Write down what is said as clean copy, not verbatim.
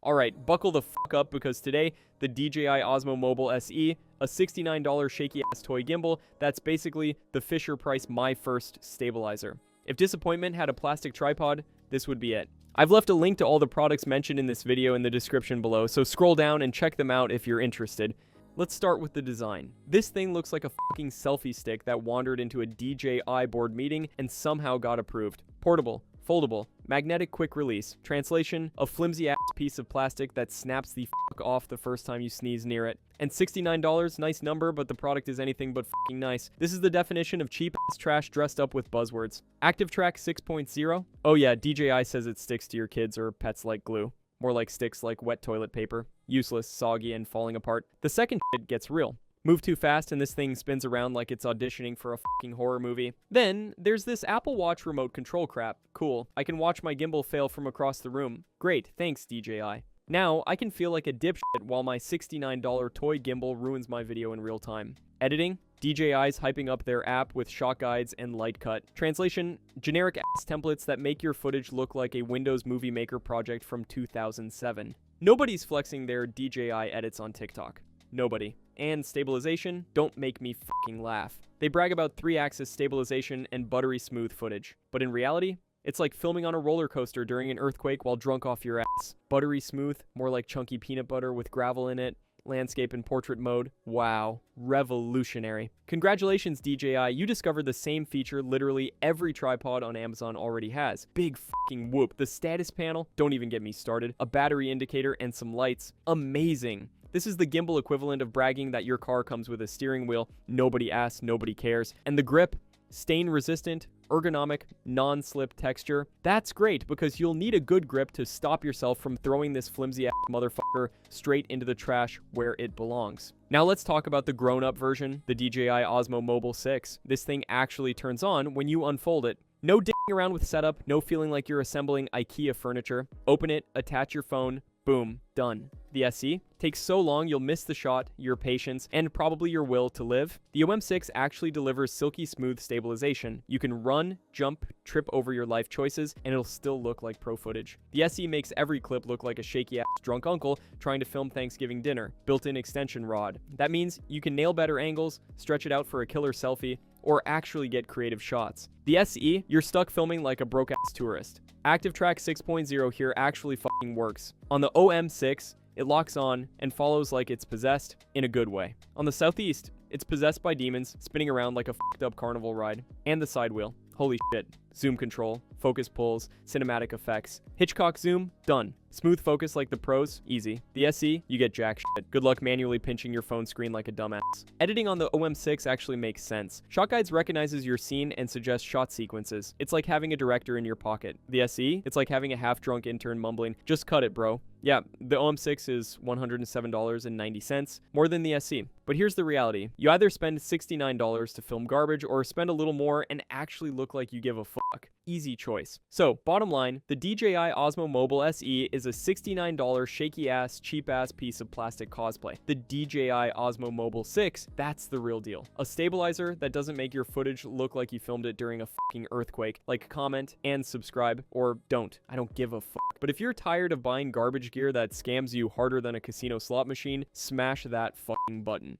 Alright, buckle the fuck up because today, the DJI Osmo Mobile SE, a $69 shaky-ass toy gimbal, that's basically the Fisher-Price My First stabilizer. If disappointment had a plastic tripod, this would be it. I've left a link to all the products mentioned in this video in the description below, so scroll down and check them out if you're interested. Let's start with the design. This thing looks like a fucking selfie stick that wandered into a DJI board meeting and somehow got approved. Portable, foldable, magnetic quick release. Translation, a flimsy ass piece of plastic that snaps the fuck off the first time you sneeze near it. And $69, nice number, but the product is anything but fucking nice. This is the definition of cheap ass trash dressed up with buzzwords. ActiveTrack 6.0. Oh yeah, DJI says it sticks to your kids or pets like glue. More like sticks like wet toilet paper. Useless, soggy, and falling apart. The second shit gets real. Move too fast and this thing spins around like it's auditioning for a fucking horror movie. Then, there's this Apple Watch remote control crap. Cool. I can watch my gimbal fail from across the room. Great, thanks DJI. Now, I can feel like a dipshit while my $69 toy gimbal ruins my video in real time. Editing? DJI's hyping up their app with ShotGuides and LightCut. Translation, generic ass templates that make your footage look like a Windows Movie Maker project from 2007. Nobody's flexing their DJI edits on TikTok. Nobody. And stabilization, don't make me fucking laugh. They brag about 3-axis stabilization and buttery smooth footage. But in reality, it's like filming on a roller coaster during an earthquake while drunk off your ass. Buttery smooth, more like chunky peanut butter with gravel in it. Landscape and portrait mode. Wow. Revolutionary. Congratulations DJI, you discovered the same feature literally every tripod on Amazon already has. Big fucking whoop. The status panel, don't even get me started. A battery indicator and some lights. Amazing. This is the gimbal equivalent of bragging that your car comes with a steering wheel. Nobody asks, nobody cares. And the grip, stain resistant, ergonomic, non-slip texture. That's great because you'll need a good grip to stop yourself from throwing this flimsy ass motherfucker straight into the trash where it belongs. Now let's talk about the grown-up version, the DJI Osmo Mobile 6. This thing actually turns on when you unfold it. No dicking around with setup, no feeling like you're assembling IKEA furniture. Open it, attach your phone, boom, done. The SE takes so long you'll miss the shot, your patience, and probably your will to live. The OM6 actually delivers silky smooth stabilization. You can run, jump, trip over your life choices, and it'll still look like pro footage. The SE makes every clip look like a shaky-ass drunk uncle trying to film Thanksgiving dinner. Built-in extension rod. That means you can nail better angles, stretch it out for a killer selfie, or actually get creative shots. The SE, you're stuck filming like a broke-ass tourist. ActiveTrack 6.0 here actually fucking works. On the OM6, it locks on and follows like it's possessed in a good way. On the Southeast, it's possessed by demons, spinning around like a fucked up carnival ride. And the side wheel. Holy shit. Zoom control, focus pulls, cinematic effects. Hitchcock zoom, done. Smooth focus like the pros, easy. The SE, you get jack shit. Good luck manually pinching your phone screen like a dumbass. Editing on the OM6 actually makes sense. ShotGuides recognizes your scene and suggests shot sequences. It's like having a director in your pocket. The SE, it's like having a half-drunk intern mumbling, just cut it, bro. Yeah, the OM6 is $107.90, more than the SE. But here's the reality. You either spend $69 to film garbage or spend a little more and actually look like you give a fuck. Easy choice. So, bottom line, the DJI Osmo Mobile SE is a $69 shaky-ass, cheap-ass piece of plastic cosplay. The DJI Osmo Mobile 6, that's the real deal. A stabilizer that doesn't make your footage look like you filmed it during a fucking earthquake. Like, comment and subscribe, or don't. I don't give a fuck. But if you're tired of buying garbage gear that scams you harder than a casino slot machine, smash that fucking button.